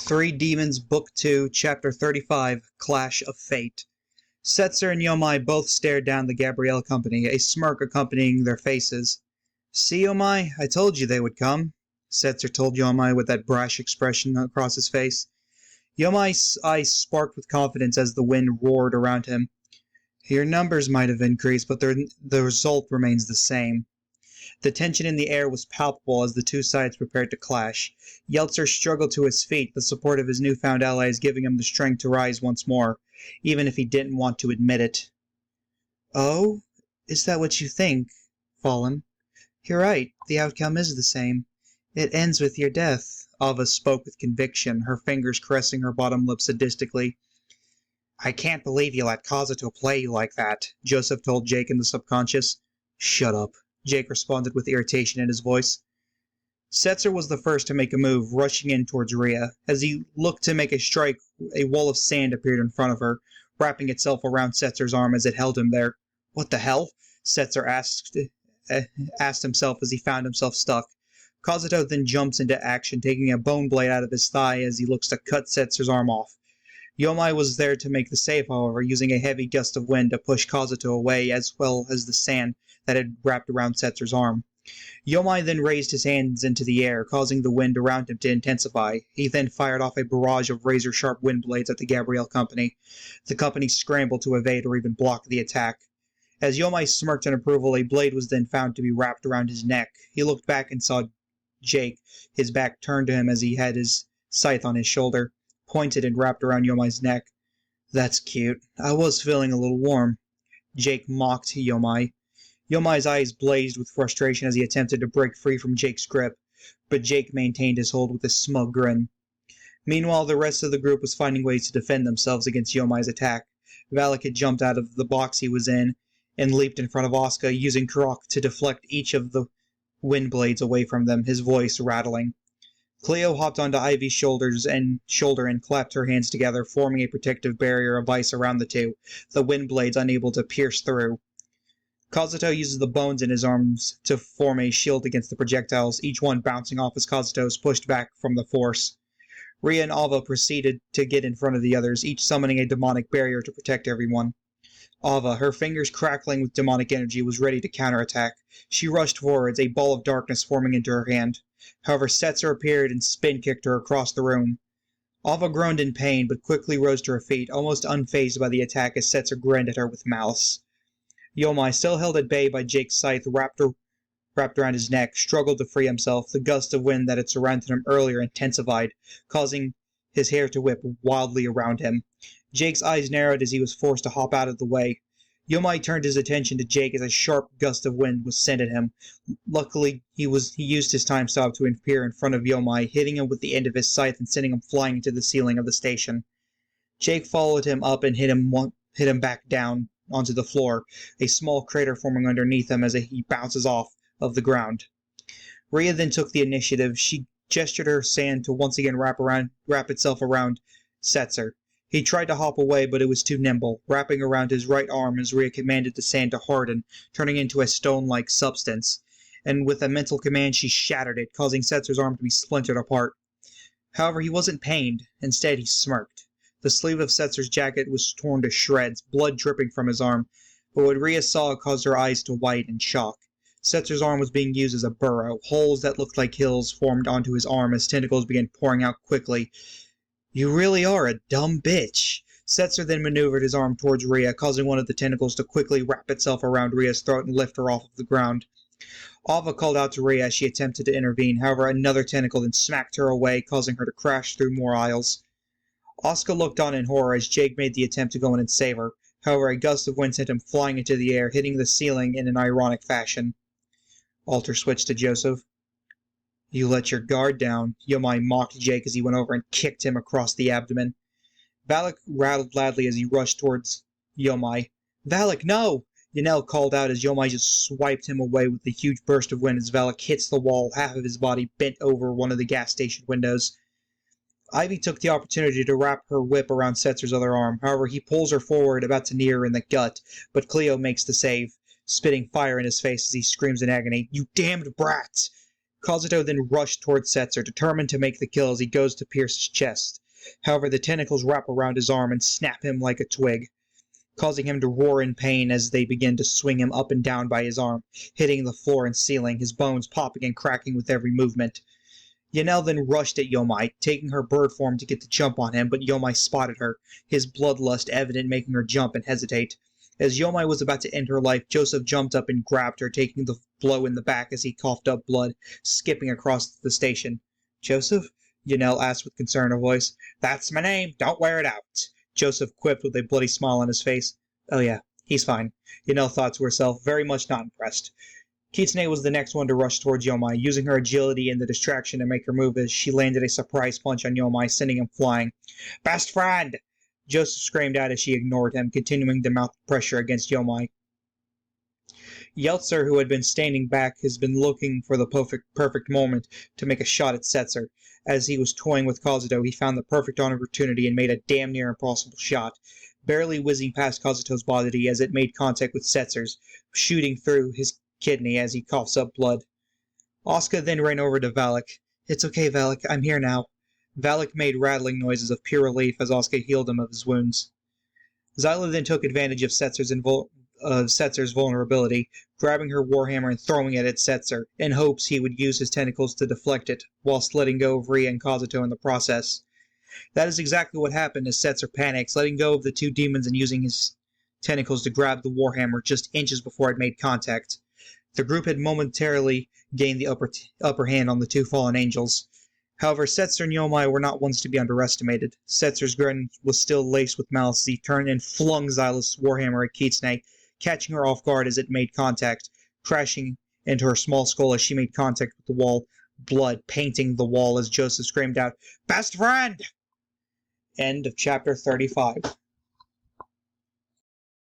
Three Demons, Book 2, Chapter 35, Clash of Fate. Setzer and Yomai both stared down the Gabrielle company, a smirk accompanying their faces. "See, Yomai, I told you they would come," Setzer told Yomai with that brash expression across his face. Yomai's eyes sparked with confidence as the wind roared around him. "Your numbers might have increased, but the result remains the same." The tension in the air was palpable as the two sides prepared to clash. Yeltsin struggled to his feet, the support of his newfound allies giving him the strength to rise once more, even if he didn't want to admit it. "Oh? Is that what you think, Fallen? You're right, the outcome is the same. It ends with your death." Ava spoke with conviction, her fingers caressing her bottom lip sadistically. "I can't believe you let Kazuto play you like that," Joseph told Jake in the subconscious. "Shut up," Jake responded with irritation in his voice. Setzer was the first to make a move, rushing in towards Rhea. As he looked to make a strike, a wall of sand appeared in front of her, wrapping itself around Setzer's arm as it held him there. "What the hell?" Setzer asked himself as he found himself stuck. Kazuto then jumps into action, taking a bone blade out of his thigh as he looks to cut Setzer's arm off. Yomai was there to make the save, however, using a heavy gust of wind to push Kazuto away as well as the sand that had wrapped around Setzer's arm. Yomai then raised his hands into the air, causing the wind around him to intensify. He then fired off a barrage of razor-sharp wind blades at the Gabrielle company. The company scrambled to evade or even block the attack. As Yomai smirked in approval, a blade was then found to be wrapped around his neck. He looked back and saw Jake, his back turned to him as he had his scythe on his shoulder, pointed and wrapped around Yomai's neck. "That's cute. I was feeling a little warm." Jake mocked Yomai. Yomai's eyes blazed with frustration as he attempted to break free from Jake's grip, but Jake maintained his hold with a smug grin. Meanwhile, the rest of the group was finding ways to defend themselves against Yomai's attack. Valak had jumped out of the box he was in and leaped in front of Asuka, using Kurok to deflect each of the wind blades away from them, his voice rattling. Cleo hopped onto Ivy's shoulder and clapped her hands together, forming a protective barrier of ice around the two, the wind blades unable to pierce through. Kazuto uses the bones in his arms to form a shield against the projectiles, each one bouncing off as Kazuto is pushed back from the force. Rhea and Ava proceeded to get in front of the others, each summoning a demonic barrier to protect everyone. Ava, her fingers crackling with demonic energy, was ready to counterattack. She rushed forwards, a ball of darkness forming into her hand. However, Setzer appeared and spin-kicked her across the room. Ava groaned in pain, but quickly rose to her feet, almost unfazed by the attack as Setzer grinned at her with malice. Yomai, still held at bay by Jake's scythe wrapped around his neck, struggled to free himself. The gust of wind that had surrounded him earlier intensified, causing his hair to whip wildly around him. Jake's eyes narrowed as he was forced to hop out of the way. Yomai turned his attention to Jake as a sharp gust of wind was sent at him. Luckily, he used his time stop to appear in front of Yomai, hitting him with the end of his scythe and sending him flying into the ceiling of the station. Jake followed him up and hit him back down onto the floor, a small crater forming underneath him as he bounces off of the ground. Rhea then took the initiative. She gestured her sand to once again wrap itself around Setzer. He tried to hop away, but it was too nimble, wrapping around his right arm as Rhea commanded the sand to harden, turning into a stone-like substance. And with a mental command, she shattered it, causing Setzer's arm to be splintered apart. However, he wasn't pained. Instead, he smirked. The sleeve of Setzer's jacket was torn to shreds, blood dripping from his arm, but what Rhea saw caused her eyes to widen in shock. Setzer's arm was being used as a burrow. Holes that looked like hills formed onto his arm as tentacles began pouring out quickly. "You really are a dumb bitch." Setzer then maneuvered his arm towards Rhea, causing one of the tentacles to quickly wrap itself around Rhea's throat and lift her off of the ground. Ava called out to Rhea as she attempted to intervene. However, another tentacle then smacked her away, causing her to crash through more aisles. Asuka looked on in horror as Jake made the attempt to go in and save her. However, a gust of wind sent him flying into the air, hitting the ceiling in an ironic fashion. Alter switched to Joseph. "You let your guard down," Yomai mocked Jake as he went over and kicked him across the abdomen. Valak rattled loudly as he rushed towards Yomai. "Valak, no!" Yanel called out as Yomai just swiped him away with a huge burst of wind as Valak hits the wall, half of his body bent over one of the gas station windows. Ivy took the opportunity to wrap her whip around Setzer's other arm. However, he pulls her forward, about to knee her in the gut, but Cleo makes the save, spitting fire in his face as he screams in agony. "You damned brat!" Kazuto then rushed towards Setzer, determined to make the kill as he goes to pierce his chest. However, the tentacles wrap around his arm and snap him like a twig, causing him to roar in pain as they begin to swing him up and down by his arm, hitting the floor and ceiling, his bones popping and cracking with every movement. Yanel then rushed at Yomai, taking her bird form to get the jump on him, but Yomai spotted her, his bloodlust evident, making her jump and hesitate. As Yomai was about to end her life, Joseph jumped up and grabbed her, taking the blow in the back as he coughed up blood, skipping across the station. "Joseph?" Yanel asked with concern in her voice. "That's my name. Don't wear it out," Joseph quipped with a bloody smile on his face. "Oh yeah, he's fine," Yanel thought to herself, very much not impressed. Kitsune was the next one to rush towards Yomai, using her agility and the distraction to make her move as she landed a surprise punch on Yomai, sending him flying. "Best friend!" Joseph screamed out as she ignored him, continuing to mount pressure against Yomai. Yeltser, who had been standing back, has been looking for the perfect moment to make a shot at Setzer. As he was toying with Kazuto, he found the perfect opportunity and made a damn near impossible shot, barely whizzing past Kazuto's body as it made contact with Setzer's, shooting through his kidney as he coughs up blood. Asuka then ran over to Valak. "It's okay, Valak. I'm here now." Valak made rattling noises of pure relief as Asuka healed him of his wounds. Zyla then took advantage of Setzer's vulnerability, grabbing her warhammer and throwing it at Setzer, in hopes he would use his tentacles to deflect it, whilst letting go of Ria and Kazuto in the process. That is exactly what happened as Setzer panics, letting go of the two demons and using his tentacles to grab the warhammer just inches before it made contact. The group had momentarily gained the upper hand on the two fallen angels. However, Setzer and Yomai were not ones to be underestimated. Setzer's grin was still laced with malice as he turned and flung Zyla's warhammer at Kitsune, catching her off guard as it made contact, crashing into her small skull as she made contact with the wall, blood painting the wall as Joseph screamed out, "Best friend!" End of chapter 35.